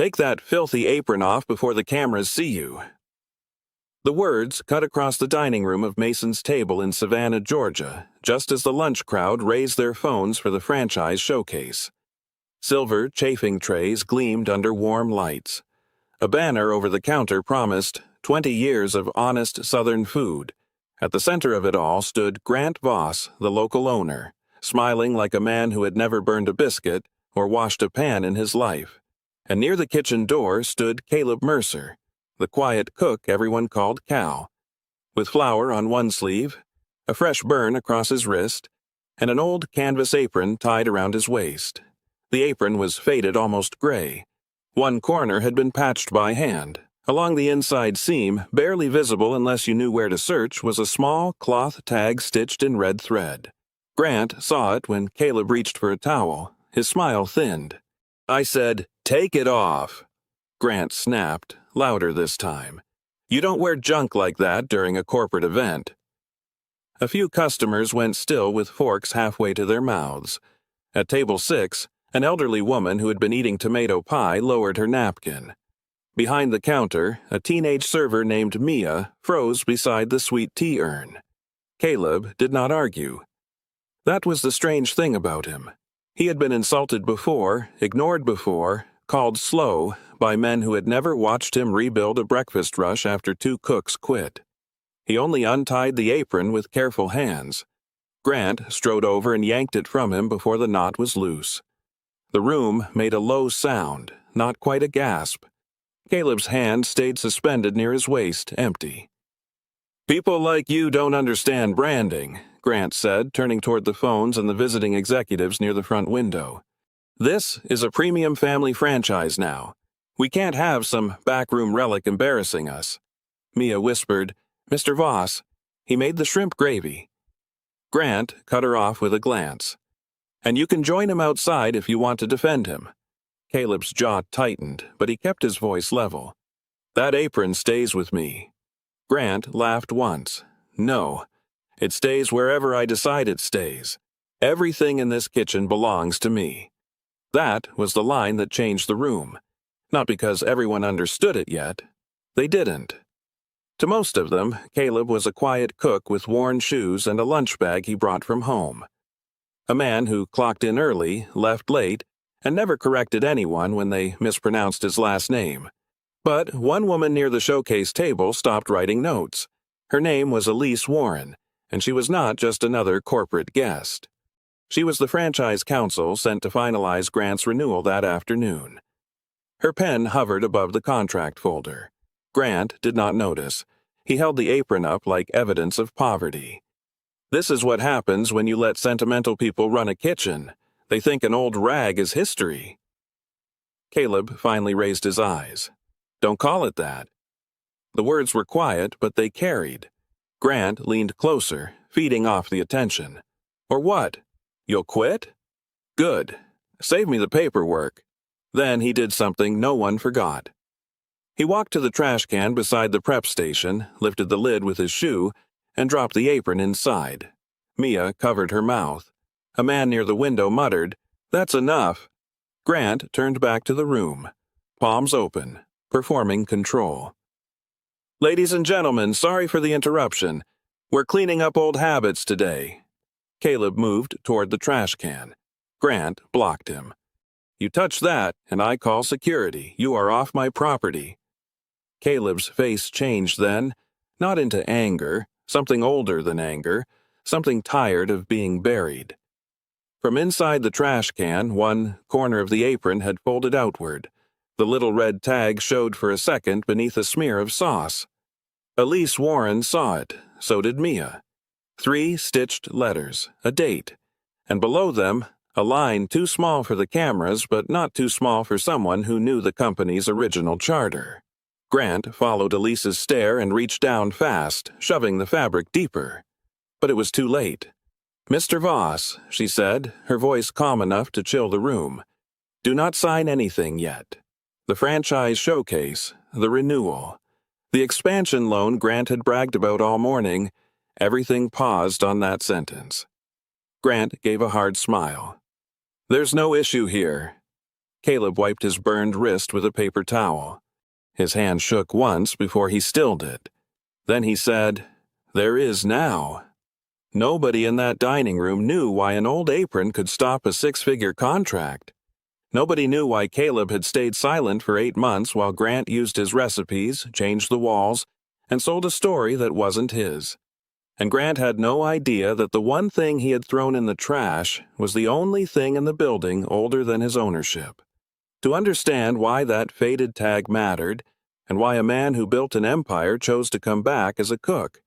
Take that filthy apron off before the cameras see you." The words cut across the dining room of Mason's table in Savannah, Georgia, just as the lunch crowd raised their phones for the franchise showcase. Silver chafing trays gleamed under warm lights. A banner over the counter promised 20 years of honest Southern food. At the center of it all stood Grant Voss, the local owner, smiling like a man who had never burned a biscuit or washed a pan in his life. And near the kitchen door stood Caleb Mercer, the quiet cook everyone called Cal, with flour on one sleeve, a fresh burn across his wrist, and an old canvas apron tied around his waist. The apron was faded almost gray. One corner had been patched by hand. Along the inside seam, barely visible unless you knew where to search, was a small cloth tag stitched in red thread. Grant saw it when Caleb reached for a towel. His smile thinned. "I said, take it off." Grant snapped, louder this time. "You don't wear junk like that during a corporate event." A few customers went still with forks halfway to their mouths. At table 6, an elderly woman who had been eating tomato pie lowered her napkin. Behind the counter, a teenage server named Mia froze beside the sweet tea urn. Caleb did not argue. That was the strange thing about him. He had been insulted before, ignored before, called slow by men who had never watched him rebuild a breakfast rush after 2 cooks quit. He only untied the apron with careful hands. Grant strode over and yanked it from him before the knot was loose. The room made a low sound, not quite a gasp. Caleb's hand stayed suspended near his waist, empty. "People like you don't understand branding," Grant said, turning toward the phones and the visiting executives near the front window. "This is a premium family franchise now. We can't have some backroom relic embarrassing us." Mia whispered, "Mr. Voss, he made the shrimp gravy." Grant cut her off with a glance. "And you can join him outside if you want to defend him." Caleb's jaw tightened, but he kept his voice level. "That apron stays with me." Grant laughed once. "No, it stays wherever I decide it stays. Everything in this kitchen belongs to me." That was the line that changed the room. Not because everyone understood it yet. They didn't. To most of them, Caleb was a quiet cook with worn shoes and a lunch bag he brought from home. A man who clocked in early, left late, and never corrected anyone when they mispronounced his last name. But one woman near the showcase table stopped writing notes. Her name was Elise Warren, and she was not just another corporate guest. She was the franchise counsel sent to finalize Grant's renewal that afternoon. Her pen hovered above the contract folder. Grant did not notice. He held the apron up like evidence of poverty. This is what happens when you let sentimental people run a kitchen. They think an old rag is history. Caleb finally raised his eyes. "Don't call it that." The words were quiet, but they carried. Grant leaned closer, feeding off the attention. "Or what? You'll quit? Good. Save me the paperwork." Then he did something no one forgot. He walked to the trash can beside the prep station, lifted the lid with his shoe, and dropped the apron inside. Mia covered her mouth. A man near the window muttered, "That's enough." Grant turned back to the room, palms open, performing control. "Ladies and gentlemen, sorry for the interruption. We're cleaning up old habits today." Caleb moved toward the trash can. Grant blocked him. "You touch that, and I call security. You are off my property." Caleb's face changed then, not into anger, something older than anger, something tired of being buried. From inside the trash can, one corner of the apron had folded outward. The little red tag showed for a second beneath a smear of sauce. Elise Warren saw it, so did Mia. 3 stitched letters, a date, and below them, a line too small for the cameras but not too small for someone who knew the company's original charter. Grant followed Elise's stare and reached down fast, shoving the fabric deeper. But it was too late. "Mr. Voss," she said, her voice calm enough to chill the room, "do not sign anything yet. The franchise showcase, the renewal, the expansion loan Grant had bragged about all morning, everything paused on that sentence." Grant gave a hard smile. "There's no issue here." Caleb wiped his burned wrist with a paper towel. His hand shook once before he stilled it. Then he said, "There is now." Nobody in that dining room knew why an old apron could stop a six-figure contract. Nobody knew why Caleb had stayed silent for 8 months while Grant used his recipes, changed the walls, and sold a story that wasn't his. And Grant had no idea that the one thing he had thrown in the trash was the only thing in the building older than his ownership. To understand why that faded tag mattered, and why a man who built an empire chose to come back as a cook,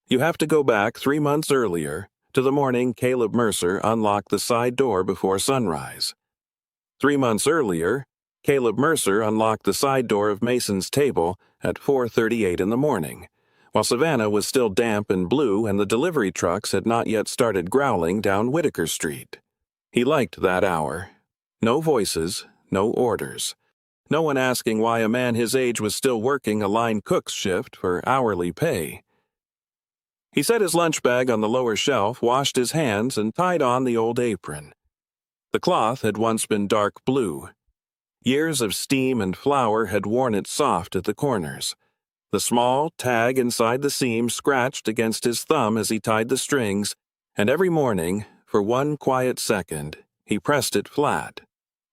you have to go back 3 months earlier, to the morning Caleb Mercer unlocked the side door before sunrise. 3 months earlier, Caleb Mercer unlocked the side door of Mason's table at 4:38 in the morning, while Savannah was still damp and blue and the delivery trucks had not yet started growling down Whitaker Street. He liked that hour. No voices, no orders. No one asking why a man his age was still working a line cook's shift for hourly pay. He set his lunch bag on the lower shelf, washed his hands, and tied on the old apron. The cloth had once been dark blue. Years of steam and flour had worn it soft at the corners. The small tag inside the seam scratched against his thumb as he tied the strings, and every morning, for one quiet second, he pressed it flat.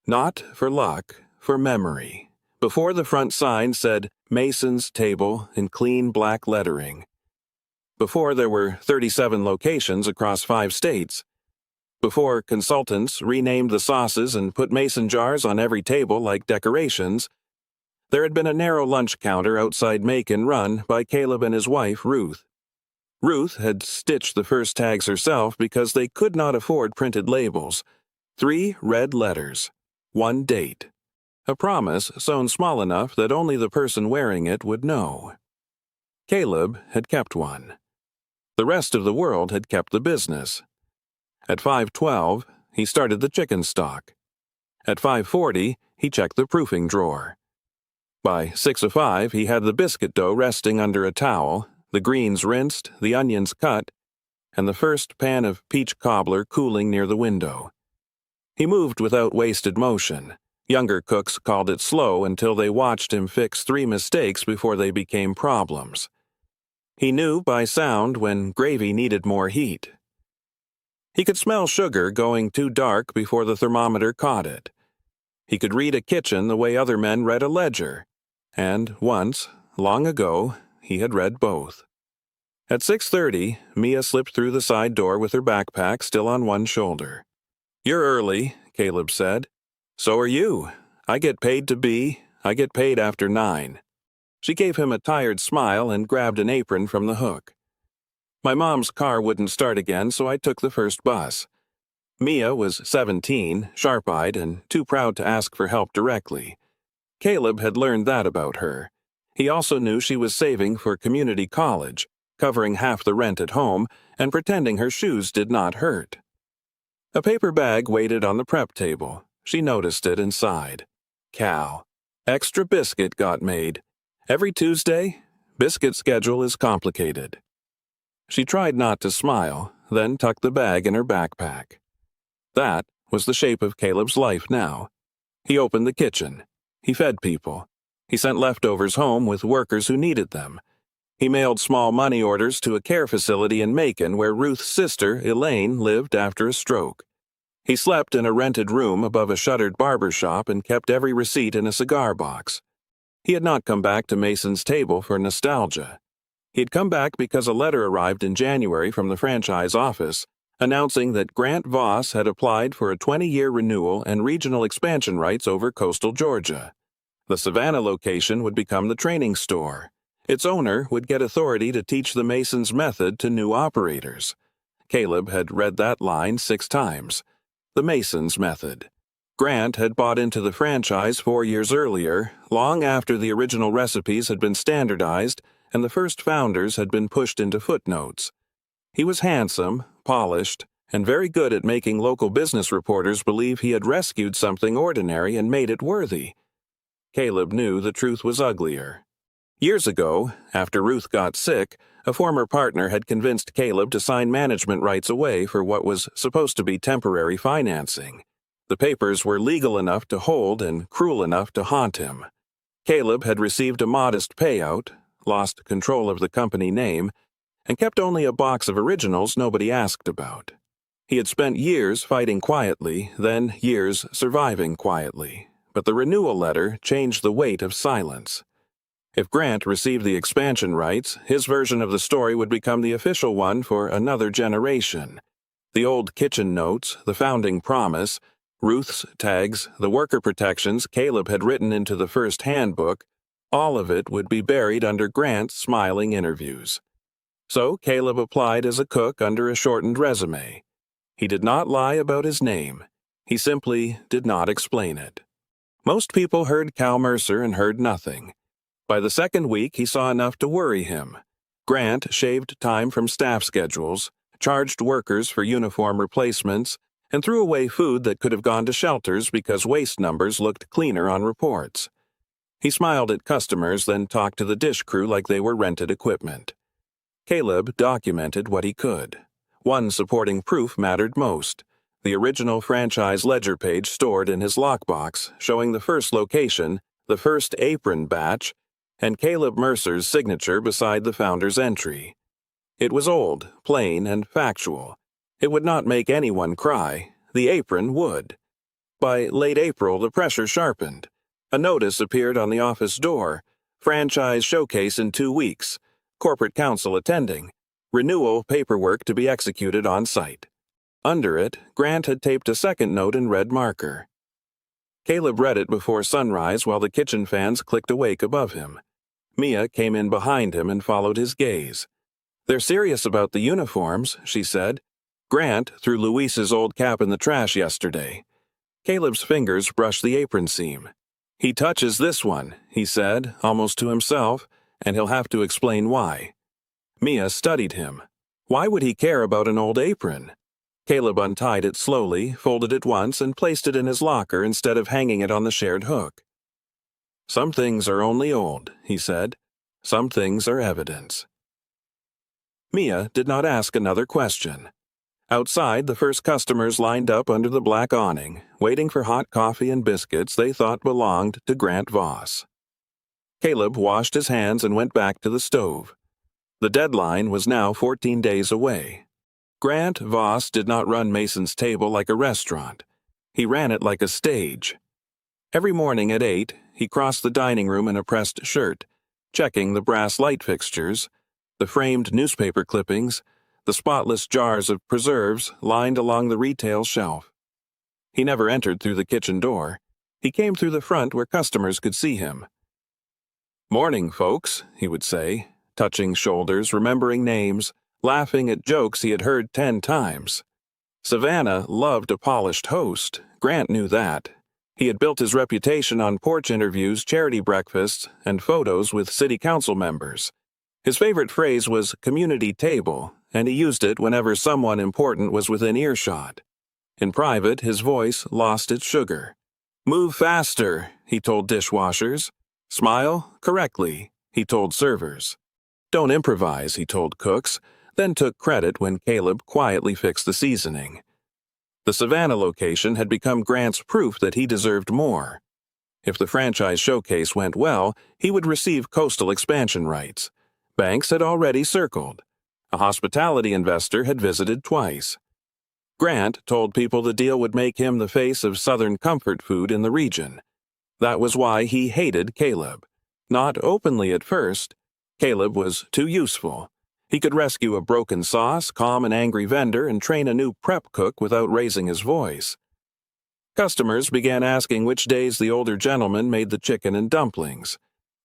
Not for luck, for memory. Before the front sign said Mason's Table in clean black lettering. Before there were 37 locations across 5 states. Before consultants renamed the sauces and put mason jars on every table like decorations, there had been a narrow lunch counter outside Macon run by Caleb and his wife, Ruth. Ruth had stitched the first tags herself because they could not afford printed labels. 3 red letters, 1 date. A promise sewn small enough that only the person wearing it would know. Caleb had kept one. The rest of the world had kept the business. At 5:12, he started the chicken stock. At 5:40, he checked the proofing drawer. By 6:05, he had the biscuit dough resting under a towel, the greens rinsed, the onions cut, and the first pan of peach cobbler cooling near the window. He moved without wasted motion. Younger cooks called it slow until they watched him fix 3 mistakes before they became problems. He knew by sound when gravy needed more heat. He could smell sugar going too dark before the thermometer caught it. He could read a kitchen the way other men read a ledger, and once, long ago, he had read both. At 6:30, Mia slipped through the side door with her backpack still on one shoulder. "You're early," Caleb said. "So are you. I get paid after 9. She gave him a tired smile and grabbed an apron from the hook. My mom's car wouldn't start again, so I took the first bus. Mia was 17, sharp-eyed, and too proud to ask for help directly. Caleb had learned that about her. He also knew she was saving for community college, covering half the rent at home, and pretending her shoes did not hurt. A paper bag waited on the prep table. She noticed it and sighed. Cal. Extra biscuit got made. Every Tuesday, biscuit schedule is complicated. She tried not to smile, then tucked the bag in her backpack. That was the shape of Caleb's life now. He opened the kitchen. He fed people. He sent leftovers home with workers who needed them. He mailed small money orders to a care facility in Macon where Ruth's sister, Elaine, lived after a stroke. He slept in a rented room above a shuttered barber shop and kept every receipt in a cigar box. He had not come back to Mason's Table for nostalgia. He had come back because a letter arrived in January from the franchise office announcing that Grant Voss had applied for a 20-year renewal and regional expansion rights over coastal Georgia. The Savannah location would become the training store. Its owner would get authority to teach the Masons' method to new operators. Caleb had read that line 6 times. The Masons' method. Grant had bought into the franchise 4 years earlier, long after the original recipes had been standardized and the first founders had been pushed into footnotes. He was handsome, polished, and very good at making local business reporters believe he had rescued something ordinary and made it worthy. Caleb knew the truth was uglier. Years ago, after Ruth got sick, a former partner had convinced Caleb to sign management rights away for what was supposed to be temporary financing. The papers were legal enough to hold and cruel enough to haunt him. Caleb had received a modest payout, lost control of the company name, and kept only a box of originals nobody asked about. He had spent years fighting quietly, then years surviving quietly, but the renewal letter changed the weight of silence. If Grant received the expansion rights, his version of the story would become the official one for another generation. The old kitchen notes, the founding promise, Ruth's tags, the worker protections Caleb had written into the first handbook, all of it would be buried under Grant's smiling interviews. So Caleb applied as a cook under a shortened resume. He did not lie about his name. He simply did not explain it. Most people heard Cal Mercer and heard nothing. By the second week, he saw enough to worry him. Grant shaved time from staff schedules, charged workers for uniform replacements, and threw away food that could have gone to shelters because waste numbers looked cleaner on reports. He smiled at customers, then talked to the dish crew like they were rented equipment. Caleb documented what he could. One supporting proof mattered most: the original franchise ledger page stored in his lockbox, showing the first location, the first Apron batch, and Caleb Mercer's signature beside the founder's entry. It was old, plain, and factual. It would not make anyone cry. The Apron would. By late April, the pressure sharpened. A notice appeared on the office door: franchise showcase in 2 weeks, corporate counsel attending, renewal paperwork to be executed on site. Under it, Grant had taped a second note in red marker. Caleb read it before sunrise while the kitchen fans clicked awake above him. Mia came in behind him and followed his gaze. "They're serious about the uniforms," she said. "Grant threw Luis's old cap in the trash yesterday." Caleb's fingers brushed the apron seam. "He touches this one," he said, almost to himself, "and he'll have to explain why." Mia studied him. Why would he care about an old apron? Caleb untied it slowly, folded it once, and placed it in his locker instead of hanging it on the shared hook. "Some things are only old," he said. "Some things are evidence." Mia did not ask another question. Outside, the first customers lined up under the black awning, waiting for hot coffee and biscuits they thought belonged to Grant Voss. Caleb washed his hands and went back to the stove. The deadline was now 14 days away. Grant Voss did not run Mason's Table like a restaurant. He ran it like a stage. Every morning at 8, he crossed the dining room in a pressed shirt, checking the brass light fixtures, the framed newspaper clippings, the spotless jars of preserves lined along the retail shelf. He never entered through the kitchen door. He came through the front where customers could see him. "Morning, folks," he would say, touching shoulders, remembering names, laughing at jokes he had heard 10 times. Savannah loved a polished host. Grant knew that. He had built his reputation on porch interviews, charity breakfasts, and photos with city council members. His favorite phrase was "community table," and he used it whenever someone important was within earshot. In private, his voice lost its sugar. "Move faster," he told dishwashers. "Smile correctly," he told servers. "Don't improvise," he told cooks, then took credit when Caleb quietly fixed the seasoning. The Savannah location had become Grant's proof that he deserved more. If the franchise showcase went well, he would receive coastal expansion rights. Banks had already circled. A hospitality investor had visited twice. Grant told people the deal would make him the face of Southern comfort food in the region. That was why he hated Caleb. Not openly at first. Caleb was too useful. He could rescue a broken sauce, calm an angry vendor, and train a new prep cook without raising his voice. Customers began asking which days the older gentleman made the chicken and dumplings.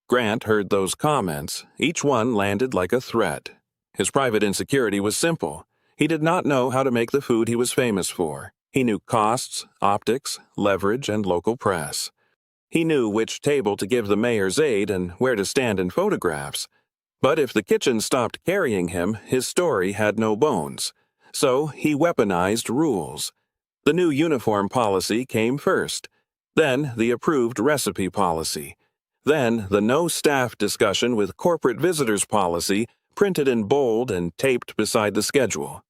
Grant heard those comments. Each one landed like a threat. His private insecurity was simple. He did not know how to make the food he was famous for. He knew costs, optics, leverage, and local press. He knew which table to give the mayor's aide and where to stand in photographs. But if the kitchen stopped carrying him, his story had no bones. So he weaponized rules. The new uniform policy came first. Then the approved recipe policy. Then the no staff discussion with corporate visitors policy printed in bold and taped beside the schedule.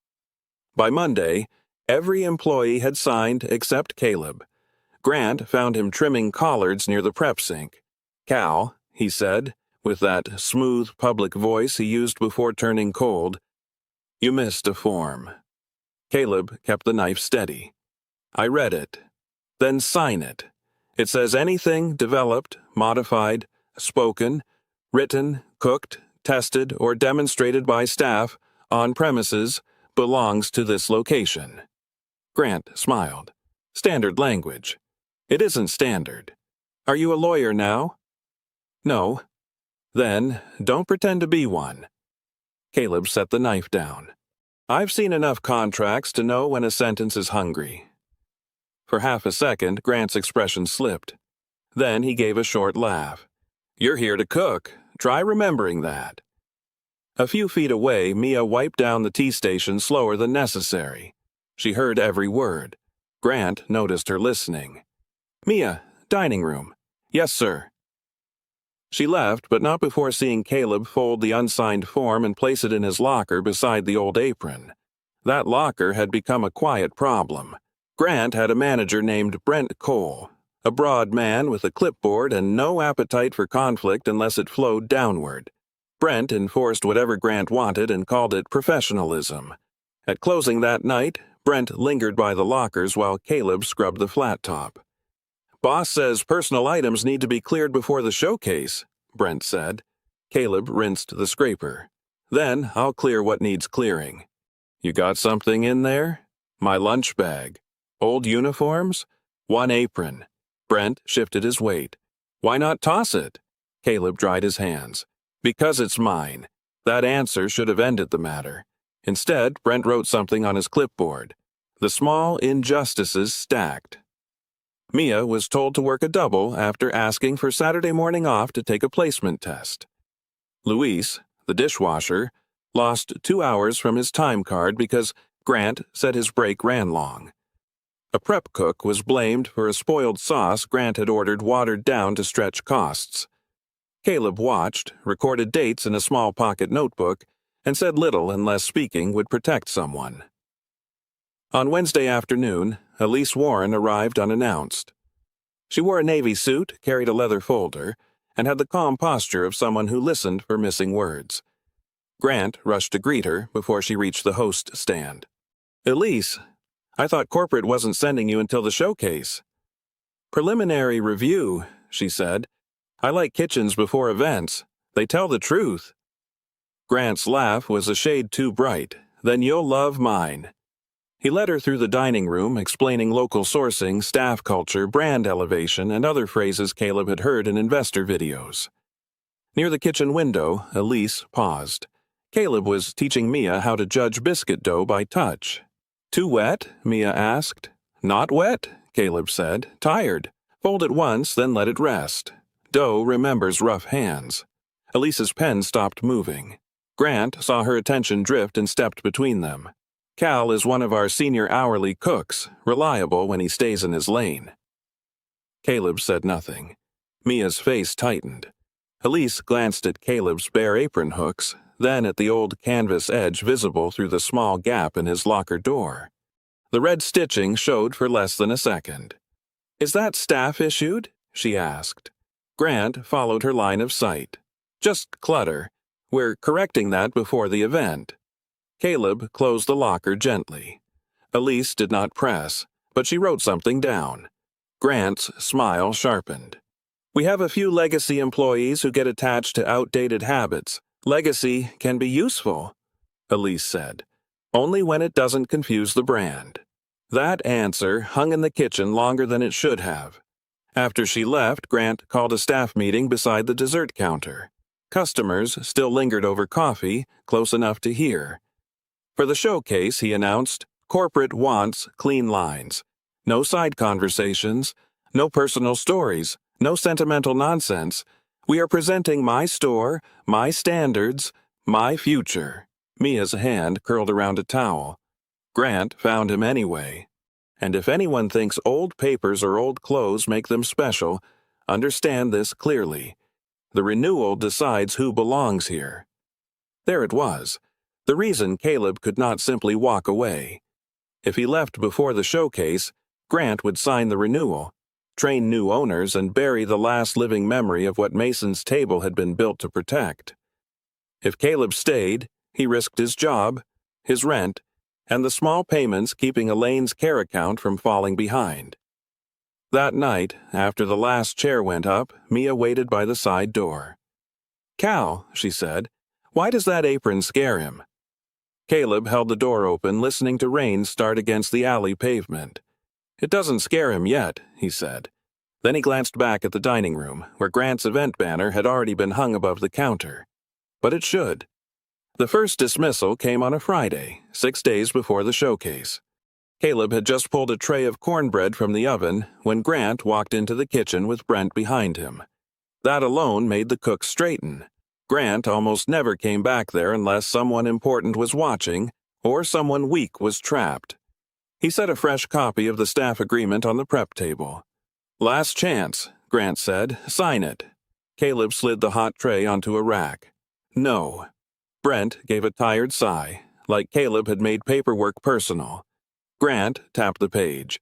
By Monday, Every employee had signed except Caleb. Grant found him trimming collards near the prep sink. "Cal," he said, with that smooth public voice he used before turning cold, "you missed a form." Caleb kept the knife steady. "I read it." "Then sign it. It says anything developed, modified, spoken, written, cooked, tested, or demonstrated by staff on premises belongs to this location." Grant smiled. "Standard language." "It isn't standard. Are you a lawyer now?" "No." "Then, don't pretend to be one." Caleb set the knife down. "I've seen enough contracts to know when a sentence is hungry." For half a second, Grant's expression slipped. Then he gave a short laugh. "You're here to cook. Try remembering that." A few feet away, Mia wiped down the tea station slower than necessary. She heard every word. Grant noticed her listening. "Mia, dining room." "Yes, sir." She left, but not before seeing Caleb fold the unsigned form and place it in his locker beside the old apron. That locker had become a quiet problem. Grant had a manager named Brent Cole, a broad man with a clipboard and no appetite for conflict unless it flowed downward. Brent enforced whatever Grant wanted and called it professionalism. At closing that night, Brent lingered by the lockers while Caleb scrubbed the flat top. "Boss says personal items need to be cleared before the showcase," Brent said. Caleb rinsed the scraper. "Then I'll clear what needs clearing." "You got something in there?" "My lunch bag." "Old uniforms?" "One apron." Brent shifted his weight. "Why not toss it?" Caleb dried his hands. "Because it's mine." That answer should have ended the matter. Instead, Brent wrote something on his clipboard. "The small injustices stacked." Mia was told to work a double after asking for Saturday morning off to take a placement test. Luis, the dishwasher, lost 2 hours from his time card because Grant said his break ran long. A prep cook was blamed for a spoiled sauce Grant had ordered watered down to stretch costs. Caleb watched, recorded dates in a small pocket notebook, and said little unless speaking would protect someone. On Wednesday afternoon, Elise Warren arrived unannounced. She wore a navy suit, carried a leather folder, and had the calm posture of someone who listened for missing words. Grant rushed to greet her before she reached the host stand. "Elise, I thought corporate wasn't sending you until the showcase." "Preliminary review," she said. "I like kitchens before events. They tell the truth." Grant's laugh was a shade too bright. "Then you'll love mine." He led her through the dining room, explaining local sourcing, staff culture, brand elevation, and other phrases Caleb had heard in investor videos. Near the kitchen window, Elise paused. Caleb was teaching Mia how to judge biscuit dough by touch. "Too wet?" Mia asked. "Not wet," Caleb said. "Tired. Fold it once, then let it rest. Dough remembers rough hands." Elise's pen stopped moving. Grant saw her attention drift and stepped between them. "Cal is one of our senior hourly cooks, reliable when he stays in his lane." Caleb said nothing. Mia's face tightened. Elise glanced at Caleb's bare apron hooks, then at the old canvas edge visible through the small gap in his locker door. The red stitching showed for less than a second. "Is that staff issued?" she asked. Grant followed her line of sight. "Just clutter. We're correcting that before the event." Caleb closed the locker gently. Elise did not press, but she wrote something down. Grant's smile sharpened. "We have a few legacy employees who get attached to outdated habits. Legacy can be useful," Elise said, "only when it doesn't confuse the brand." That answer hung in the kitchen longer than it should have. After she left, Grant called a staff meeting beside the dessert counter. Customers still lingered over coffee, close enough to hear. For the showcase, he announced, corporate wants clean lines. No side conversations, no personal stories, no sentimental nonsense. We are presenting my store, my standards, my future. Mia's hand curled around a towel. Grant found him anyway. And if anyone thinks old papers or old clothes make them special, understand this clearly. The renewal decides who belongs here. There it was. The reason Caleb could not simply walk away. If he left before the showcase, Grant would sign the renewal, train new owners, and bury the last living memory of what Mason's table had been built to protect. If Caleb stayed, he risked his job, his rent, and the small payments keeping Elaine's care account from falling behind. That night, after the last chair went up, Mia waited by the side door. "Cal," she said, "why does that apron scare him?" Caleb held the door open, listening to rain start against the alley pavement. "It doesn't scare him yet," he said. Then he glanced back at the dining room, where Grant's event banner had already been hung above the counter. But it should. The first dismissal came on a Friday, 6 days before the showcase. Caleb had just pulled a tray of cornbread from the oven when Grant walked into the kitchen with Brent behind him. That alone made the cook straighten. Grant almost never came back there unless someone important was watching or someone weak was trapped. He set a fresh copy of the staff agreement on the prep table. "Last chance," Grant said. "Sign it." Caleb slid the hot tray onto a rack. "No." Brent gave a tired sigh, like Caleb had made paperwork personal. Grant tapped the page.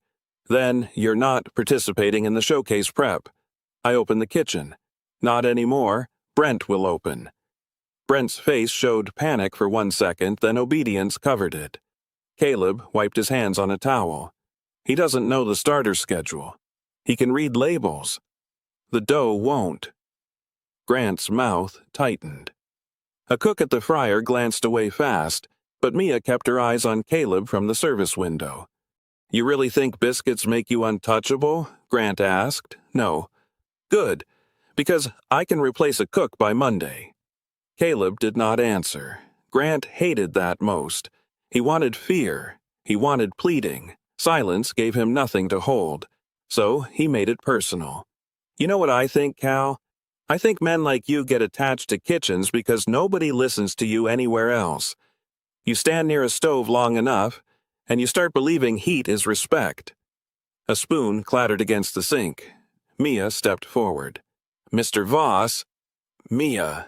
"Then you're not participating in the showcase prep. I open the kitchen. Not anymore. Brent will open." Brent's face showed panic for 1 second, then obedience covered it. Caleb wiped his hands on a towel. "He doesn't know the starter schedule. He can read labels. The dough won't." Grant's mouth tightened. A cook at the fryer glanced away fast, but Mia kept her eyes on Caleb from the service window. "You really think biscuits make you untouchable?" Grant asked. "No." "Good, because I can replace a cook by Monday." Caleb did not answer. Grant hated that most. He wanted fear. He wanted pleading. Silence gave him nothing to hold. So he made it personal. "You know what I think, Cal? I think men like you get attached to kitchens because nobody listens to you anywhere else. You stand near a stove long enough, and you start believing heat is respect." A spoon clattered against the sink. Mia stepped forward. "Mr. Voss—" "Mia,"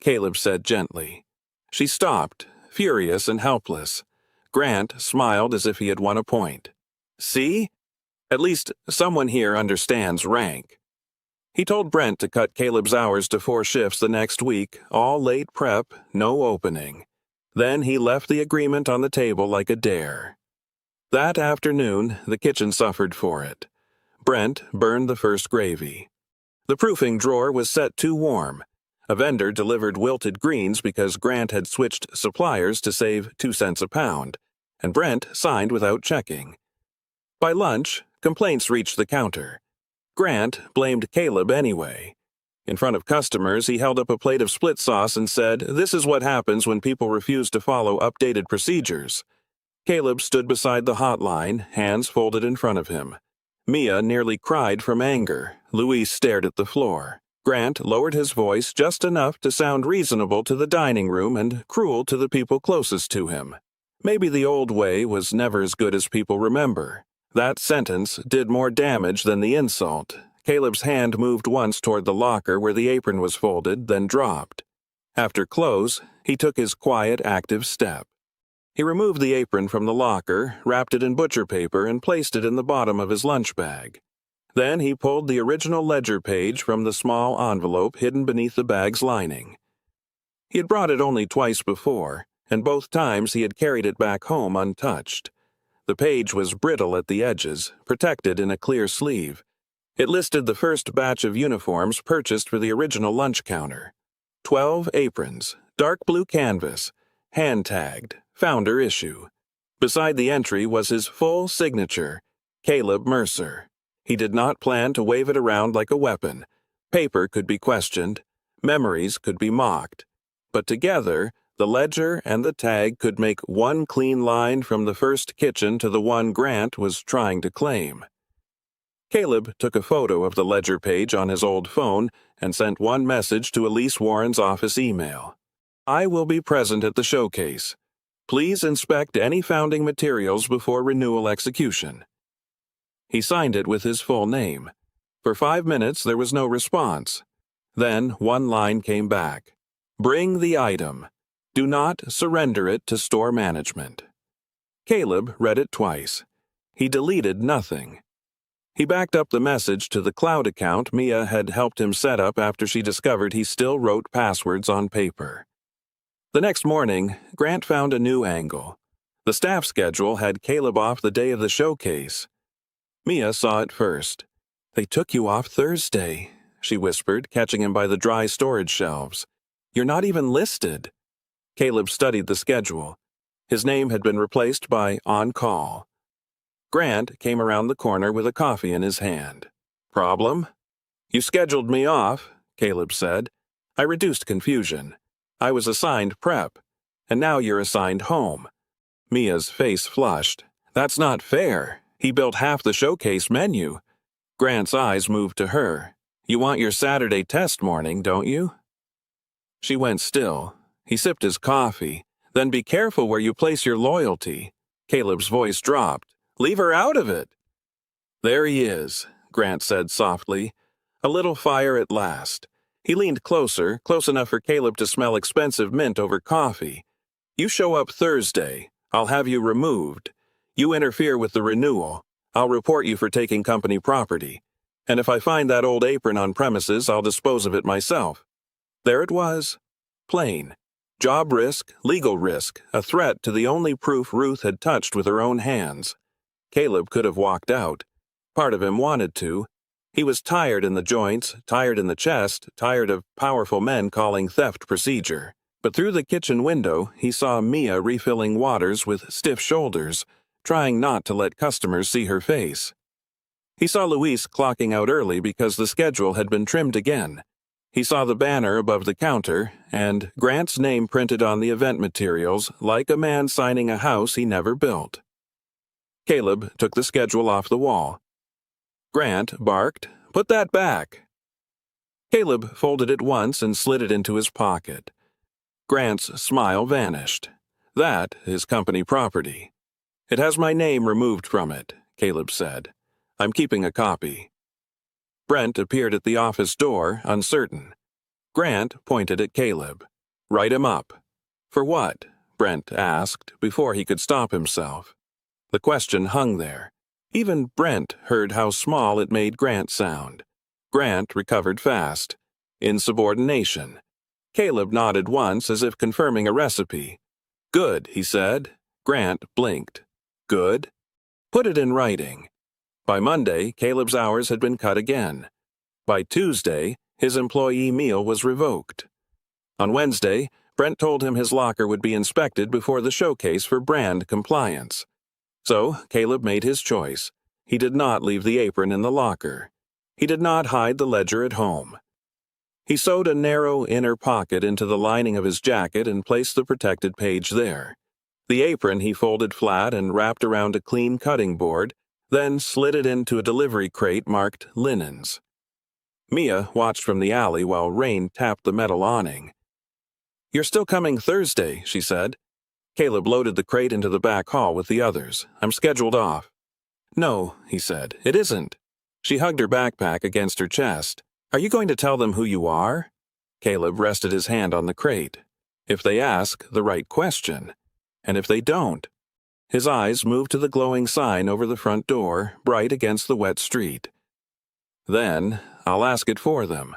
Caleb said gently. She stopped, furious and helpless. Grant smiled as if he had won a point. "See? At least someone here understands rank." He told Brent to cut Caleb's hours to 4 shifts the next week, all late prep, no opening. Then he left the agreement on the table like a dare. That afternoon, the kitchen suffered for it. Brent burned the first gravy. The proofing drawer was set too warm. A vendor delivered wilted greens because Grant had switched suppliers to save 2 cents a pound, and Brent signed without checking. By lunch, complaints reached the counter. Grant blamed Caleb anyway. In front of customers, he held up a plate of split sauce and said, "This is what happens when people refuse to follow updated procedures." Caleb stood beside the hotline, hands folded in front of him. Mia nearly cried from anger. Louise stared at the floor. Grant lowered his voice just enough to sound reasonable to the dining room and cruel to the people closest to him. Maybe the old way was never as good as people remember. That sentence did more damage than the insult. Caleb's hand moved once toward the locker where the apron was folded, then dropped. After close, he took his quiet, active step. He removed the apron from the locker, wrapped it in butcher paper, and placed it in the bottom of his lunch bag. Then he pulled the original ledger page from the small envelope hidden beneath the bag's lining. He had brought it only twice before, and both times he had carried it back home untouched. The page was brittle at the edges, protected in a clear sleeve. It listed the first batch of uniforms purchased for the original lunch counter. 12 aprons, dark blue canvas, hand-tagged, founder issue. Beside the entry was his full signature, Caleb Mercer. He did not plan to wave it around like a weapon. Paper could be questioned. Memories could be mocked. But together, the ledger and the tag could make one clean line from the first kitchen to the one Grant was trying to claim. Caleb took a photo of the ledger page on his old phone and sent one message to Elise Warren's office email. "I will be present at the showcase. Please inspect any founding materials before renewal execution." He signed it with his full name. For 5 minutes there was no response. Then one line came back. "Bring the item. Do not surrender it to store management." Caleb read it twice. He deleted nothing. He backed up the message to the cloud account Mia had helped him set up after she discovered he still wrote passwords on paper. The next morning, Grant found a new angle. The staff schedule had Caleb off the day of the showcase. Mia saw it first. "They took you off Thursday," she whispered, catching him by the dry storage shelves. "You're not even listed." Caleb studied the schedule. His name had been replaced by on call. Grant came around the corner with a coffee in his hand. "Problem?" "You scheduled me off," Caleb said. "I reduced confusion. I was assigned prep, and now you're assigned home." Mia's face flushed. "That's not fair. He built half the showcase menu." Grant's eyes moved to her. "You want your Saturday test morning, don't you?" She went still. He sipped his coffee. "Then be careful where you place your loyalty." Caleb's voice dropped. "Leave her out of it." "There he is," Grant said softly. A little fire at last. He leaned closer, close enough for Caleb to smell expensive mint over coffee. "You show up Thursday. I'll have you removed. You interfere with the renewal. I'll report you for taking company property. And if I find that old apron on premises, I'll dispose of it myself." There it was. Plain. Job risk, legal risk, a threat to the only proof Ruth had touched with her own hands. Caleb could have walked out. Part of him wanted to. He was tired in the joints, tired in the chest, tired of powerful men calling theft procedure. But through the kitchen window, he saw Mia refilling waters with stiff shoulders, trying not to let customers see her face. He saw Luis clocking out early because the schedule had been trimmed again. He saw the banner above the counter, and Grant's name printed on the event materials like a man signing a house he never built. Caleb took the schedule off the wall. Grant barked, "Put that back." Caleb folded it once and slid it into his pocket. Grant's smile vanished. "That is company property." "It has my name removed from it," Caleb said. "I'm keeping a copy." Brent appeared at the office door, uncertain. Grant pointed at Caleb. "Write him up." "For what?" Brent asked, before he could stop himself. The question hung there. Even Brent heard how small it made Grant sound. Grant recovered fast. Insubordination. Caleb nodded once as if confirming a recipe. "Good," he said. Grant blinked. "Good?" "Put it in writing." By Monday, Caleb's hours had been cut again. By Tuesday, his employee meal was revoked. On Wednesday, Brent told him his locker would be inspected before the showcase for brand compliance. So, Caleb made his choice. He did not leave the apron in the locker. He did not hide the ledger at home. He sewed a narrow inner pocket into the lining of his jacket and placed the protected page there. The apron he folded flat and wrapped around a clean cutting board, then slid it into a delivery crate marked linens. Mia watched from the alley while rain tapped the metal awning. "You're still coming Thursday," she said. Caleb loaded the crate into the back hall with the others. "I'm scheduled off." "No," he said, "it isn't." She hugged her backpack against her chest. "Are you going to tell them who you are?" Caleb rested his hand on the crate. "If they ask the right question. And if they don't?" His eyes moved to the glowing sign over the front door, bright against the wet street. "Then I'll ask it for them."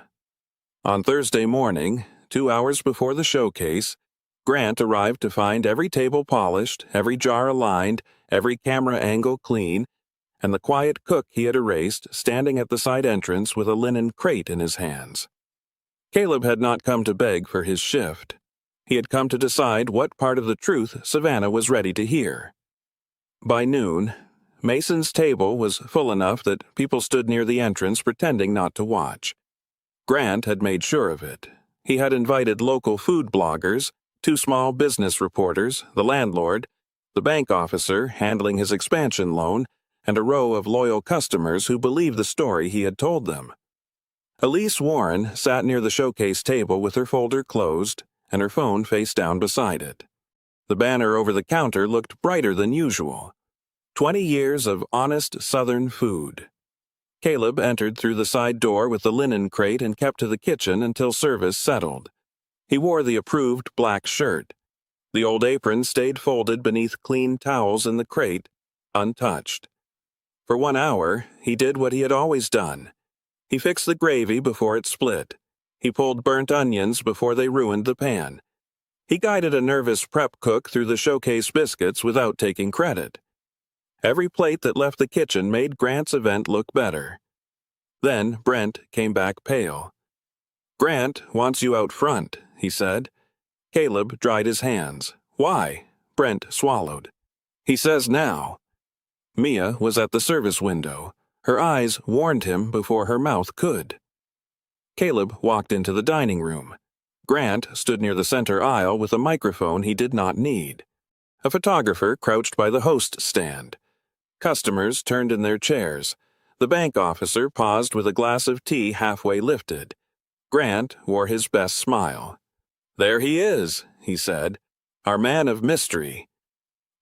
On Thursday morning, 2 hours before the showcase, Grant arrived to find every table polished, every jar aligned, every camera angle clean, and the quiet cook he had erased standing at the side entrance with a linen crate in his hands. Caleb had not come to beg for his shift. He had come to decide what part of the truth Savannah was ready to hear. By noon, Mason's table was full enough that people stood near the entrance pretending not to watch. Grant had made sure of it. He had invited local food bloggers, 2 small business reporters, the landlord, the bank officer handling his expansion loan, and a row of loyal customers who believed the story he had told them. Elise Warren sat near the showcase table with her folder closed and her phone face down beside it. The banner over the counter looked brighter than usual. 20 years of honest Southern food. Caleb entered through the side door with the linen crate and kept to the kitchen until service settled. He wore the approved black shirt. The old apron stayed folded beneath clean towels in the crate, untouched. For 1 hour, he did what he had always done. He fixed the gravy before it split. He pulled burnt onions before they ruined the pan. He guided a nervous prep cook through the showcase biscuits without taking credit. Every plate that left the kitchen made Grant's event look better. Then Brent came back pale. "Grant wants you out front," he said. Caleb dried his hands. "Why?" Brent swallowed. "He says now." Mia was at the service window. Her eyes warned him before her mouth could. Caleb walked into the dining room. Grant stood near the center aisle with a microphone he did not need. A photographer crouched by the host stand. Customers turned in their chairs. The bank officer paused with a glass of tea halfway lifted. Grant wore his best smile. "There he is," he said, "our man of mystery."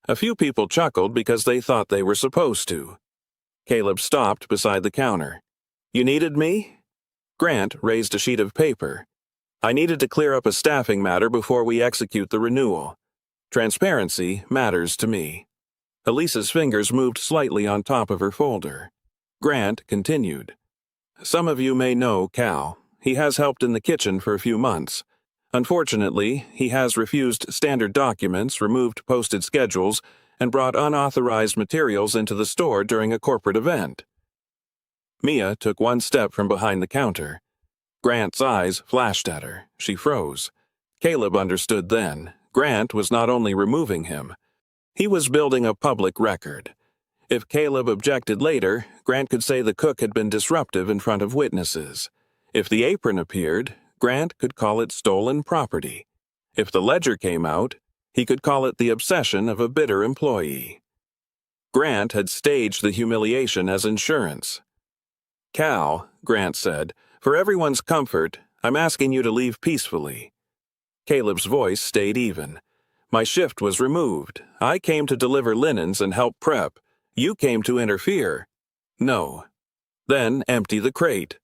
A few people chuckled because they thought they were supposed to. Caleb stopped beside the counter. "You needed me?" Grant raised a sheet of paper. "I needed to clear up a staffing matter before we execute the renewal. Transparency matters to me." Elisa's fingers moved slightly on top of her folder. Grant continued. "Some of you may know Cal. He has helped in the kitchen for a few months. Unfortunately, he has refused standard documents, removed posted schedules, and brought unauthorized materials into the store during a corporate event." Mia took one step from behind the counter. Grant's eyes flashed at her. She froze. Caleb understood then. Grant was not only removing him. He was building a public record. If Caleb objected later, Grant could say the cook had been disruptive in front of witnesses. If the apron appeared, Grant could call it stolen property. If the ledger came out, he could call it the obsession of a bitter employee. Grant had staged the humiliation as insurance. "Cal," Grant said, "for everyone's comfort, I'm asking you to leave peacefully." Caleb's voice stayed even. "My shift was removed. I came to deliver linens and help prep. You came to interfere." "No." "Then empty the crate."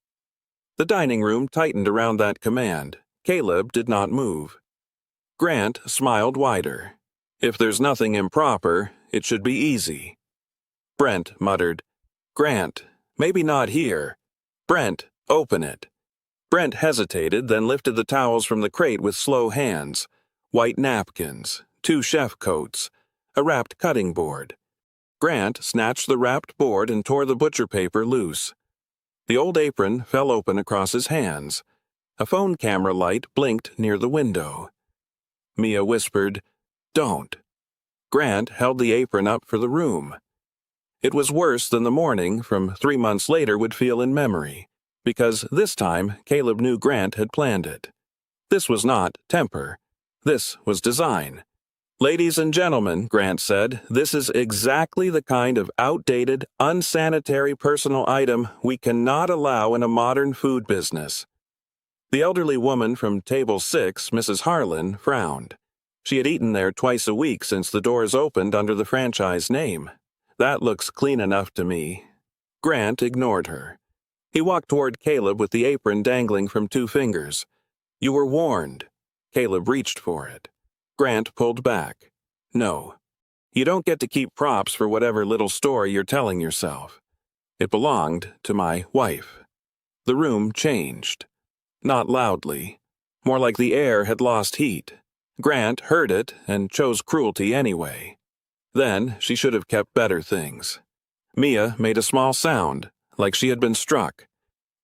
The dining room tightened around that command. Caleb did not move. Grant smiled wider. "If there's nothing improper, it should be easy." Brent muttered, "Grant, maybe not here." "Brent, open it." Brent hesitated, then lifted the towels from the crate with slow hands. White napkins, 2 chef coats, a wrapped cutting board. Grant snatched the wrapped board and tore the butcher paper loose. The old apron fell open across his hands. A phone camera light blinked near the window. Mia whispered, "Don't." Grant held the apron up for the room. It was worse than the morning from 3 months later would feel in memory, because this time Caleb knew Grant had planned it. This was not temper. This was design. "Ladies and gentlemen," Grant said, "this is exactly the kind of outdated, unsanitary personal item we cannot allow in a modern food business." The elderly woman from Table 6, Mrs. Harlan, frowned. She had eaten there twice a week since the doors opened under the franchise name. "That looks clean enough to me." Grant ignored her. He walked toward Caleb with the apron dangling from 2 fingers. "You were warned." Caleb reached for it. Grant pulled back. "No. You don't get to keep props for whatever little story you're telling yourself. It belonged to my wife." The room changed. Not loudly. More like the air had lost heat. Grant heard it and chose cruelty anyway. Then she should have kept better things. Mia made a small sound, like she had been struck.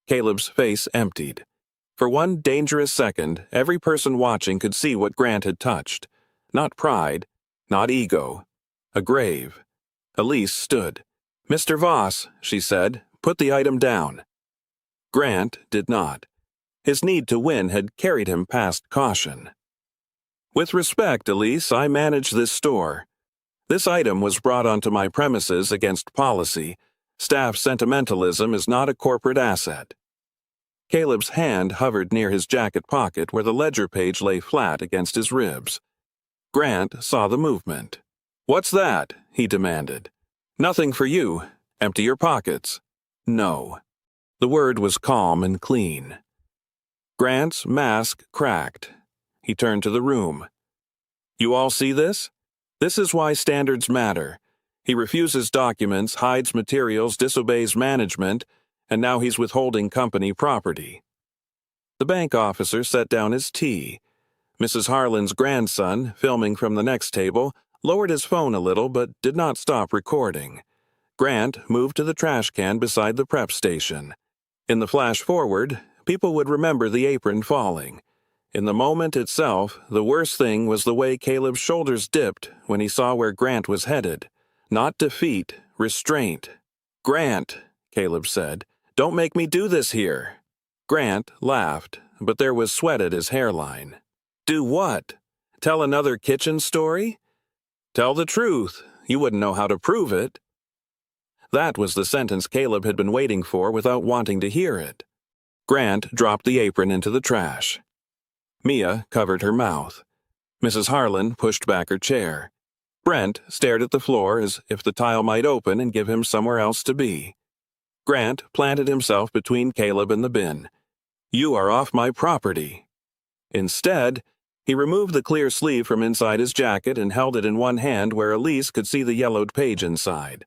Caleb's face emptied. For one dangerous second, every person watching could see what Grant had touched. Not pride, not ego. A grave. Elise stood. "Mr. Voss," she said, "put the item down." Grant did not. His need to win had carried him past caution. "With respect, Elise, I manage this store. This item was brought onto my premises against policy. Staff sentimentalism is not a corporate asset." Caleb's hand hovered near his jacket pocket where the ledger page lay flat against his ribs. Grant saw the movement. "What's that?" he demanded. "Nothing for you. Empty your pockets." "No." The word was calm and clean. Grant's mask cracked. He turned to the room. You all see this? This is why standards matter. He refuses documents, hides materials, disobeys management, and now he's withholding company property. The bank officer set down his tea. Mrs. Harlan's grandson, filming from the next table, lowered his phone a little but did not stop recording. Grant moved to the trash can beside the prep station. In the flash forward, people would remember the apron falling. In the moment itself, the worst thing was the way Caleb's shoulders dipped when he saw where Grant was headed. Not defeat, restraint. "Grant," Caleb said, "don't make me do this here." Grant laughed, but there was sweat at his hairline. "Do what? Tell another kitchen story?" "Tell the truth. You wouldn't know how to prove it." That was the sentence Caleb had been waiting for without wanting to hear it. Grant dropped the apron into the trash. Mia covered her mouth. Mrs. Harlan pushed back her chair. Brent stared at the floor as if the tile might open and give him somewhere else to be. Grant planted himself between Caleb and the bin. "You are off my property." Instead, he removed the clear sleeve from inside his jacket and held it in one hand where Elise could see the yellowed page inside.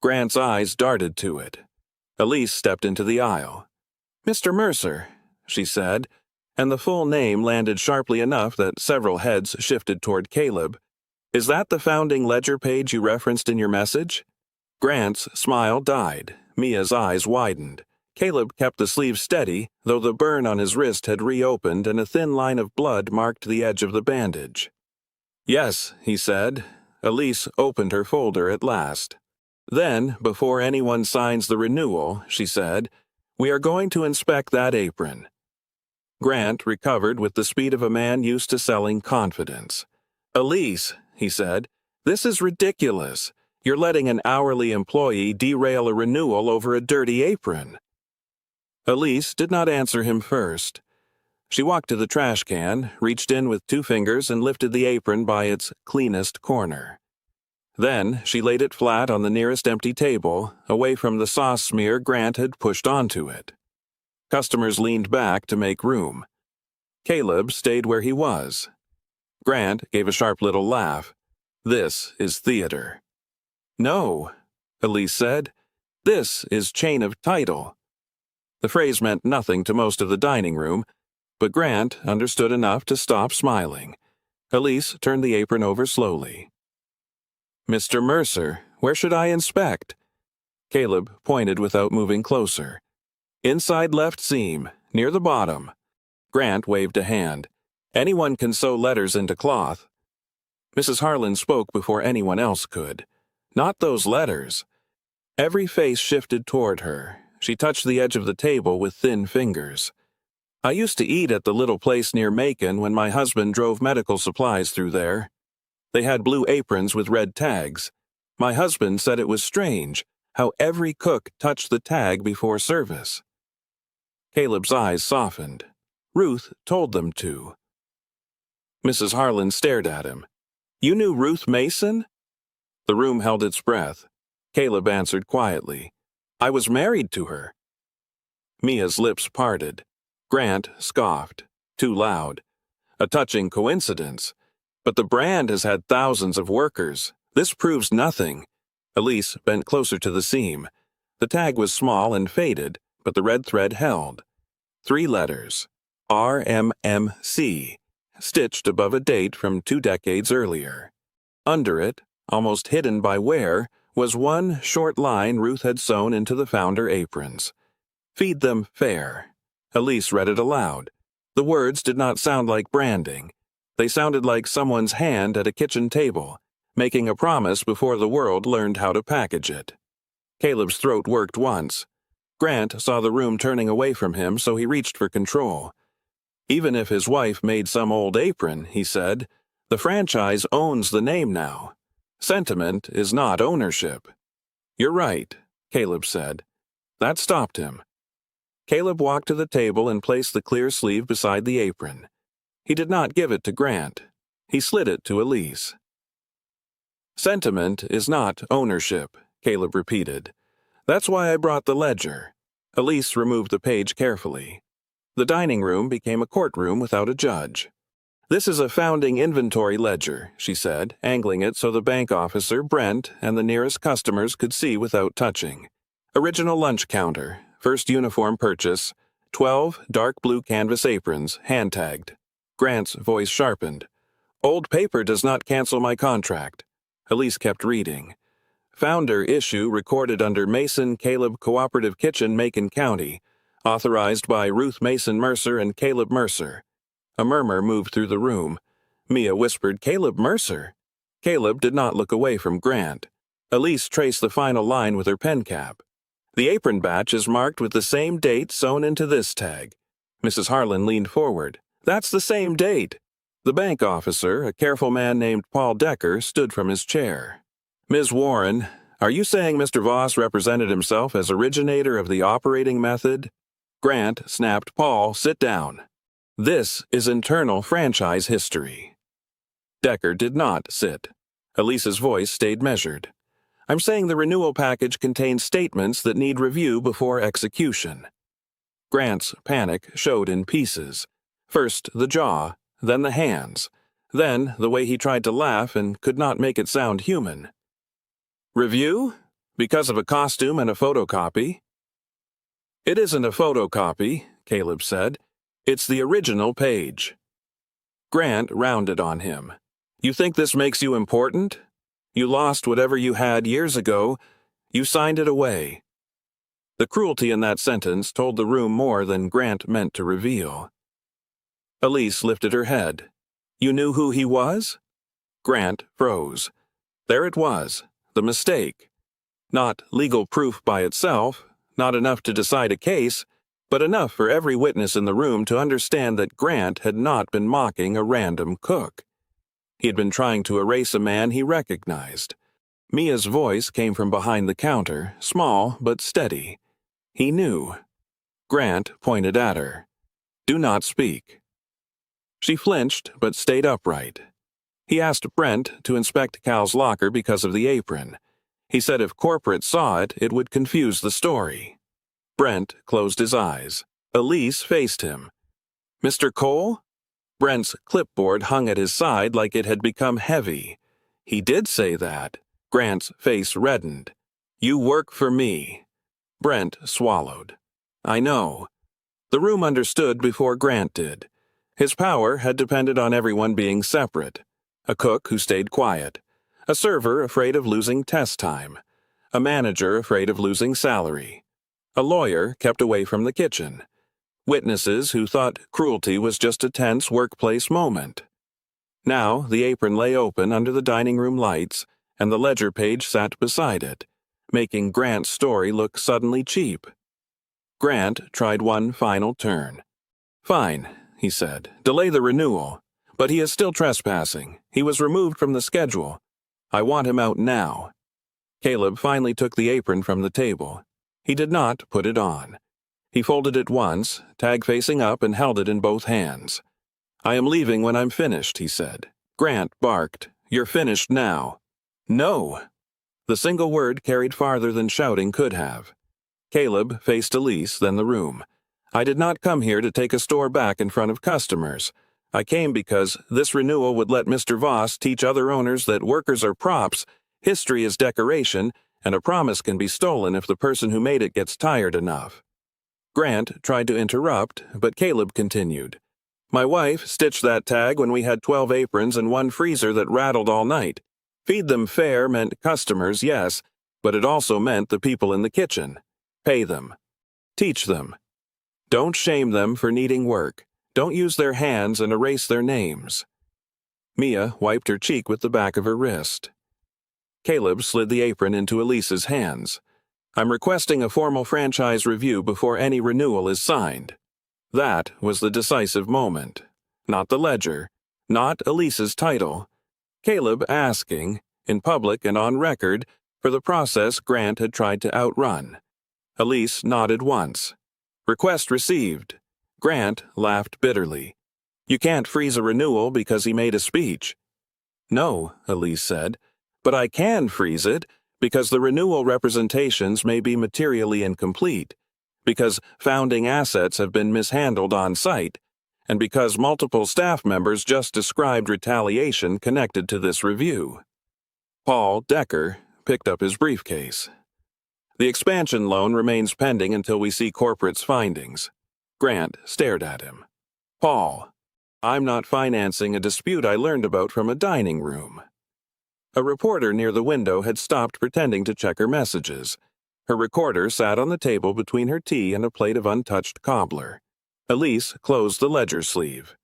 Grant's eyes darted to it. Elise stepped into the aisle. "Mr. Mercer," she said, and the full name landed sharply enough that several heads shifted toward Caleb. "Is that the founding ledger page you referenced in your message?" Grant's smile died. Mia's eyes widened. Caleb kept the sleeve steady, though the burn on his wrist had reopened and a thin line of blood marked the edge of the bandage. "Yes," he said. Elise opened her folder at last. "Then, before anyone signs the renewal," she said, "we are going to inspect that apron." Grant recovered with the speed of a man used to selling confidence. "Elise," he said, "this is ridiculous. You're letting an hourly employee derail a renewal over a dirty apron." Elise did not answer him first. She walked to the trash can, reached in with 2 fingers and lifted the apron by its cleanest corner. Then she laid it flat on the nearest empty table, away from the sauce smear Grant had pushed onto it. Customers leaned back to make room. Caleb stayed where he was. Grant gave a sharp little laugh. "This is theater." "No," Elise said. "This is chain of title." The phrase meant nothing to most of the dining room, but Grant understood enough to stop smiling. Elise turned the apron over slowly. "Mr. Mercer, where should I inspect?" Caleb pointed without moving closer. "Inside left seam, near the bottom." Grant waved a hand. "Anyone can sew letters into cloth." Mrs. Harlan spoke before anyone else could. "Not those letters." Every face shifted toward her. She touched the edge of the table with thin fingers. "I used to eat at the little place near Macon when my husband drove medical supplies through there. They had blue aprons with red tags. My husband said it was strange how every cook touched the tag before service." Caleb's eyes softened. Ruth told them to. Mrs. Harlan stared at him. "You knew Ruth Mason?" The room held its breath. Caleb answered quietly. "I was married to her." Mia's lips parted. Grant scoffed. Too loud. "A touching coincidence. But the brand has had thousands of workers. This proves nothing." Elise bent closer to the seam. The tag was small and faded, but the red thread held. 3 letters. RMMC, stitched above a date from 2 decades earlier. Under it, almost hidden by wear, was one short line Ruth had sewn into the founder aprons. "Feed them fair." Elise read it aloud. The words did not sound like branding. They sounded like someone's hand at a kitchen table, making a promise before the world learned how to package it. Caleb's throat worked once. Grant saw the room turning away from him, so he reached for control. "Even if his wife made some old apron," he said, "the franchise owns the name now. Sentiment is not ownership." "You're right," Caleb said. That stopped him. Caleb walked to the table and placed the clear sleeve beside the apron. He did not give it to Grant. He slid it to Elise. "Sentiment is not ownership," Caleb repeated. "That's why I brought the ledger." Elise removed the page carefully. The dining room became a courtroom without a judge. "This is a founding inventory ledger," she said, angling it so the bank officer, Brent, and the nearest customers could see without touching. "Original lunch counter, first uniform purchase, 12 dark blue canvas aprons, hand-tagged." Grant's voice sharpened. "Old paper does not cancel my contract." Elise kept reading. "Founder issue recorded under Mason Caleb Cooperative Kitchen, Macon County. Authorized by Ruth Mason Mercer and Caleb Mercer." A murmur moved through the room. Mia whispered, "Caleb Mercer?" Caleb did not look away from Grant. Elise traced the final line with her pen cap. "The apron batch is marked with the same date sewn into this tag." Mrs. Harlan leaned forward. "That's the same date." The bank officer, a careful man named Paul Decker, stood from his chair. "Ms. Warren, are you saying Mr. Voss represented himself as originator of the operating method?" Grant snapped, "Paul, sit down. This is internal franchise history." Decker did not sit. Elise's voice stayed measured. "I'm saying the renewal package contains statements that need review before execution." Grant's panic showed in pieces. First the jaw, then the hands, then the way he tried to laugh and could not make it sound human. "Review? Because of a costume and a photocopy?" "It isn't a photocopy," Caleb said. "It's the original page." Grant rounded on him. "You think this makes you important? You lost whatever you had years ago. You signed it away." The cruelty in that sentence told the room more than Grant meant to reveal. Elise lifted her head. "You knew who he was?" Grant froze. There it was, the mistake. Not legal proof by itself, not enough to decide a case, but enough for every witness in the room to understand that Grant had not been mocking a random cook. He had been trying to erase a man he recognized. Mia's voice came from behind the counter, small but steady. He knew. Grant pointed at her. "Do not speak." She flinched but stayed upright. He asked Brent to inspect Cal's locker because of the apron. He said if corporate saw it, it would confuse the story. Brent closed his eyes. Elise faced him. "Mr. Cole?" Brent's clipboard hung at his side like it had become heavy. "He did say that." Grant's face reddened. "You work for me." Brent swallowed. "I know." The room understood before Grant did. His power had depended on everyone being separate. A cook who stayed quiet. A server afraid of losing test time. A manager afraid of losing salary. A lawyer kept away from the kitchen. Witnesses who thought cruelty was just a tense workplace moment. Now the apron lay open under the dining room lights, and the ledger page sat beside it, making Grant's story look suddenly cheap. Grant tried one final turn. "Fine," he said, "delay the renewal. But he is still trespassing. He was removed from the schedule. I want him out now." Caleb finally took the apron from the table. He did not put it on. He folded it once, tag facing up, and held it in both hands. "I am leaving when I'm finished," he said. Grant barked, "You're finished now." "No!" The single word carried farther than shouting could have. Caleb faced Elise, then the room. "I did not come here to take a store back in front of customers. I came because this renewal would let Mr. Voss teach other owners that workers are props, history is decoration, and a promise can be stolen if the person who made it gets tired enough." Grant tried to interrupt, but Caleb continued. "My wife stitched that tag when we had 12 aprons and one freezer that rattled all night. Feed them fair meant customers, yes, but it also meant the people in the kitchen. Pay them. Teach them. Don't shame them for needing work. Don't use their hands and erase their names." Mia wiped her cheek with the back of her wrist. Caleb slid the apron into Elise's hands. "I'm requesting a formal franchise review before any renewal is signed." That was the decisive moment. Not the ledger, not Elise's title. Caleb asking, in public and on record, for the process Grant had tried to outrun. Elise nodded once. "Request received." Grant laughed bitterly. "You can't freeze a renewal because he made a speech." "No," Elise said, "but I can freeze it because the renewal representations may be materially incomplete, because founding assets have been mishandled on site, and because multiple staff members just described retaliation connected to this review. Paul Decker picked up his briefcase. The expansion loan remains pending until we see corporate's findings. Grant stared at him. Paul, I'm not financing a dispute I learned about from a dining room. A reporter near the window had stopped pretending to check her messages. Her recorder sat on the table between her tea and a plate of untouched cobbler. Elise closed the ledger sleeve.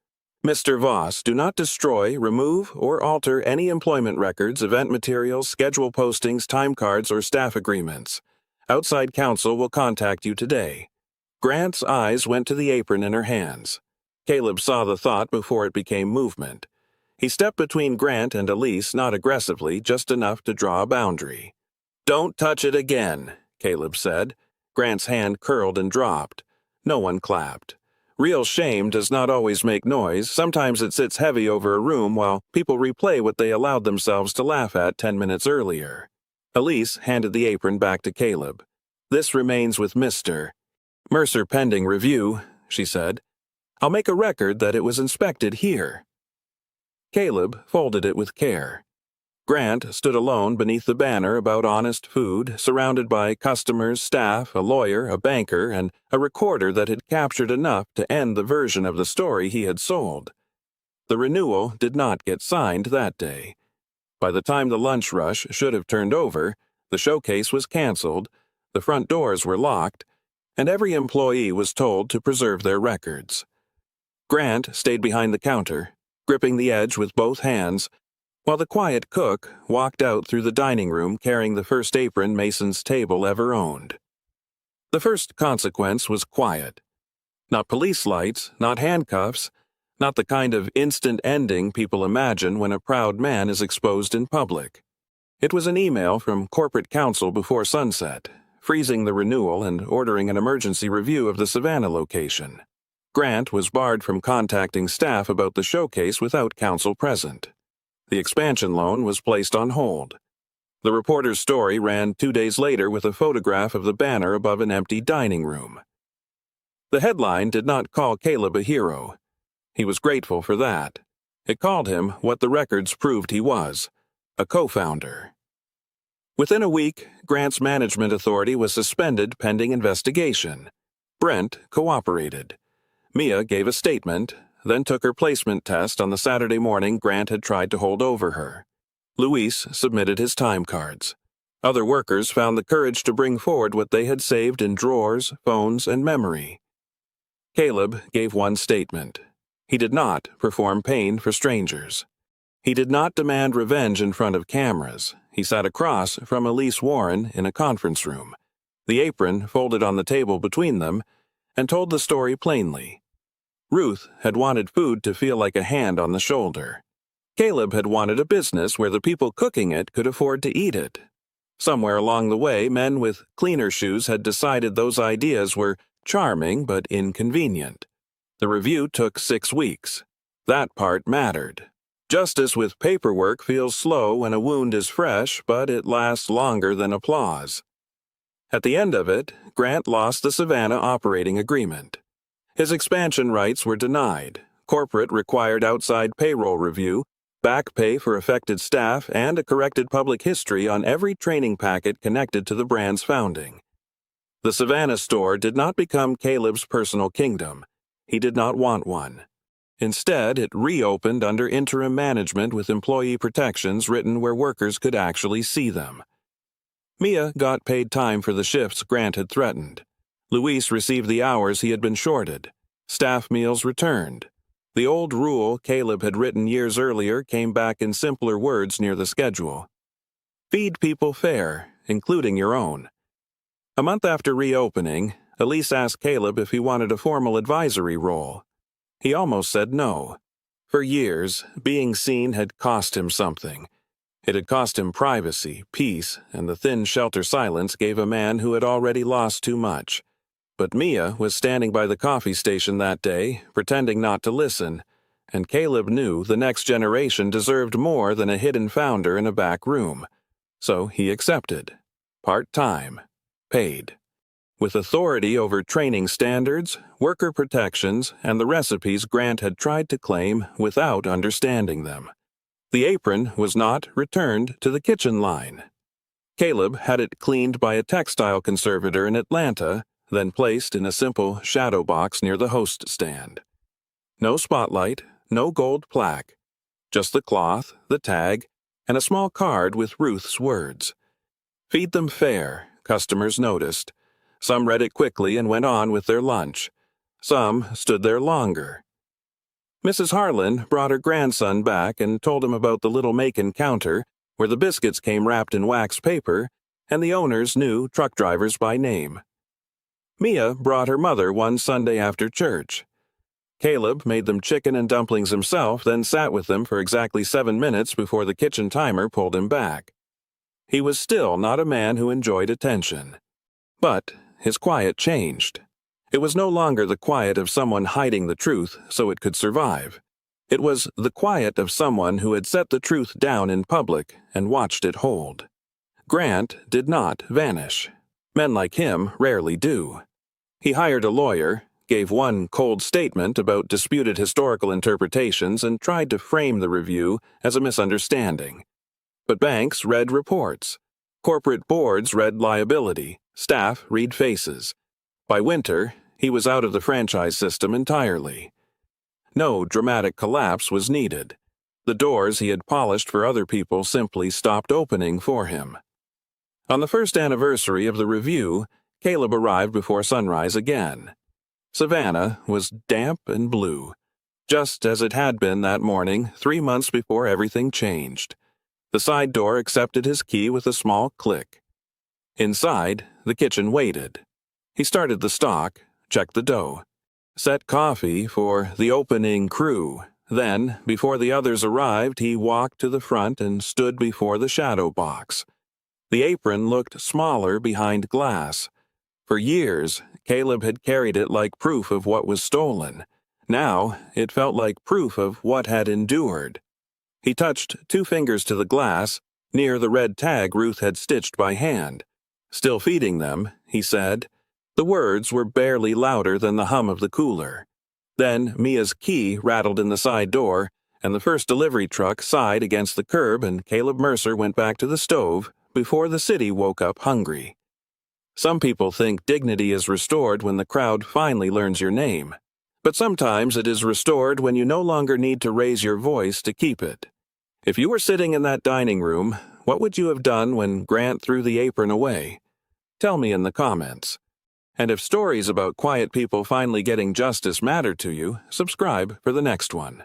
Mr. Voss, do not destroy, remove, or alter any employment records, event materials, schedule postings, time cards, or staff agreements. Outside counsel will contact you today. Grant's eyes went to the apron in her hands. Caleb saw the thought before it became movement. He stepped between Grant and Elise, not aggressively, just enough to draw a boundary. Don't touch it again, Caleb said. Grant's hand curled and dropped. No one clapped. Real shame does not always make noise. Sometimes it sits heavy over a room while people replay what they allowed themselves to laugh at 10 minutes earlier. Elise handed the apron back to Caleb. This remains with Mr. Mercer pending review, she said. I'll make a record that it was inspected here. Caleb folded it with care. Grant stood alone beneath the banner about honest food, surrounded by customers, staff, a lawyer, a banker, and a recorder that had captured enough to end the version of the story he had sold. The renewal did not get signed that day. By the time the lunch rush should have turned over, the showcase was canceled, the front doors were locked, and every employee was told to preserve their records. Grant stayed behind the counter, gripping the edge with both hands, while the quiet cook walked out through the dining room carrying the first apron Mason's table ever owned. The first consequence was quiet. Not police lights, not handcuffs, not the kind of instant ending people imagine when a proud man is exposed in public. It was an email from corporate counsel before sunset, freezing the renewal and ordering an emergency review of the Savannah location. Grant was barred from contacting staff about the showcase without counsel present. The expansion loan was placed on hold. The reporter's story ran 2 days later with a photograph of the banner above an empty dining room. The headline did not call Caleb a hero. He was grateful for that. It called him what the records proved he was, a co-founder. Within a week, Grant's management authority was suspended pending investigation. Brent cooperated. Mia gave a statement, then took her placement test on the Saturday morning Grant had tried to hold over her. Luis submitted his time cards. Other workers found the courage to bring forward what they had saved in drawers, phones, and memory. Caleb gave one statement. He did not perform pain for strangers. He did not demand revenge in front of cameras. He sat across from Elise Warren in a conference room, the apron folded on the table between them, and told the story plainly. Ruth had wanted food to feel like a hand on the shoulder. Caleb had wanted a business where the people cooking it could afford to eat it. Somewhere along the way, men with cleaner shoes had decided those ideas were charming but inconvenient. The review took 6 weeks. That part mattered. Justice with paperwork feels slow when a wound is fresh, but it lasts longer than applause. At the end of it, Grant lost the Savannah operating agreement. His expansion rights were denied. Corporate required outside payroll review, back pay for affected staff, and a corrected public history on every training packet connected to the brand's founding. The Savannah store did not become Caleb's personal kingdom. He did not want one. Instead, it reopened under interim management with employee protections written where workers could actually see them. Mia got paid time for the shifts Grant had threatened. Luis received the hours he had been shorted. Staff meals returned. The old rule Caleb had written years earlier came back in simpler words near the schedule. Feed people fair, including your own. A month after reopening, Elise asked Caleb if he wanted a formal advisory role. He almost said no. For years, being seen had cost him something. It had cost him privacy, peace, and the thin shelter silence gave a man who had already lost too much. But Mia was standing by the coffee station that day, pretending not to listen, and Caleb knew the next generation deserved more than a hidden founder in a back room. So he accepted. Part-time. Paid. with authority over training standards, worker protections, and the recipes Grant had tried to claim without understanding them. The apron was not returned to the kitchen line. Caleb had it cleaned by a textile conservator in Atlanta, then placed in a simple shadow box near the host stand. No spotlight, no gold plaque, just the cloth, the tag, and a small card with Ruth's words. "Feed them fair," customers noticed. Some read it quickly and went on with their lunch. Some stood there longer. Mrs. Harlan brought her grandson back and told him about the little Macon counter, where the biscuits came wrapped in wax paper, and the owners knew truck drivers by name. Mia brought her mother one Sunday after church. Caleb made them chicken and dumplings himself, then sat with them for exactly 7 minutes before the kitchen timer pulled him back. He was still not a man who enjoyed attention. But his quiet changed. It was no longer the quiet of someone hiding the truth so it could survive. It was the quiet of someone who had set the truth down in public and watched it hold. Grant did not vanish. Men like him rarely do. He hired a lawyer, gave one cold statement about disputed historical interpretations, and tried to frame the review as a misunderstanding. But banks read reports. Corporate boards read liability. Staff read faces. By winter, he was out of the franchise system entirely. No dramatic collapse was needed. The doors he had polished for other people simply stopped opening for him. On the first anniversary of the review, Caleb arrived before sunrise again. Savannah was damp and blue, just as it had been that morning 3 months before everything changed. The side door accepted his key with a small click. Inside, the kitchen waited. He started the stock, checked the dough, set coffee for the opening crew. Then, before the others arrived, he walked to the front and stood before the shadow box. The apron looked smaller behind glass. For years, Caleb had carried it like proof of what was stolen. Now, it felt like proof of what had endured. He touched 2 fingers to the glass, near the red tag Ruth had stitched by hand. "Still feeding them," he said. The words were barely louder than the hum of the cooler. Then Mia's key rattled in the side door, and the first delivery truck sighed against the curb, and Caleb Mercer went back to the stove before the city woke up hungry. Some people think dignity is restored when the crowd finally learns your name. But sometimes it is restored when you no longer need to raise your voice to keep it. If you were sitting in that dining room, what would you have done when Grant threw the apron away? Tell me in the comments. And if stories about quiet people finally getting justice matter to you, subscribe for the next one.